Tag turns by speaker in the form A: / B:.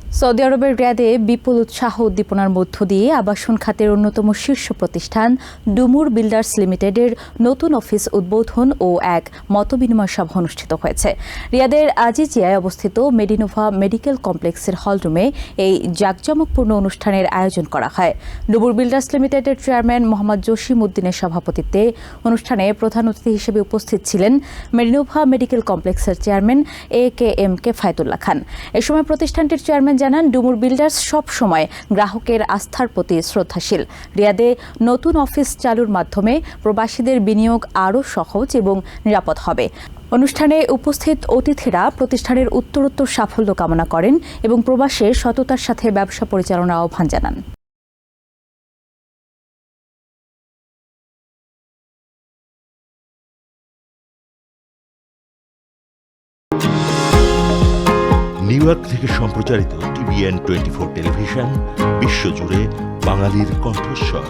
A: Saudi আরবের রিয়াদে বিপুল উৎসাহ উদ্দীপনার মধ্য দিয়ে আবাসন খাতের অন্যতম শীর্ষ প্রতিষ্ঠান ডুমুর বিল্ডার্স লিমিটেডের নতুন অফিস উদ্বোধন ও এক মতবিনিময় সভা অনুষ্ঠিত হয়েছে। রিয়াদের আজিজিয়ায় অবস্থিত মেডিনোভা মেডিকেল কমপ্লেক্সের হলরুমে এই জাঁকজমকপূর্ণ অনুষ্ঠানের আয়োজন করা হয়। ডুমুর বিল্ডার্স লিমিটেডের চেয়ারম্যান মোহাম্মদ জসিম উদ্দিনের সভাপতিত্বে অনুষ্ঠানে প্রধান অতিথি হিসেবে উপস্থিত ছিলেন মেডিনোভা মেডিকেল কমপ্লেক্সের চেয়ারম্যান AKM কেফায়েতুল্লাহ খান। এ সময় প্রতিষ্ঠানটির চেয়ারম্যান জানান, ডুমুর বিল্ডার্স সব সময় গ্রাহকের আস্থার প্রতি শ্রদ্ধাশীল। রিয়াদে নতুন অফিস চালুর মাধ্যমে প্রবাসীদের বিনিয়োগ আরও সহজ এবং নিরাপদ হবে। অনুষ্ঠানে উপস্থিত অতিথিরা প্রতিষ্ঠানের উত্তরোত্তর সাফল্য কামনা করেন এবং প্রবাসে সততার সাথে ব্যবসা পরিচালনার আহ্বান জানান।
B: নিউ ইয়র্ক থেকে সম্প্রচারিত TVN 24 টেলিভিশন বিশ্বজুড়ে বাঙালির কণ্ঠস্বর।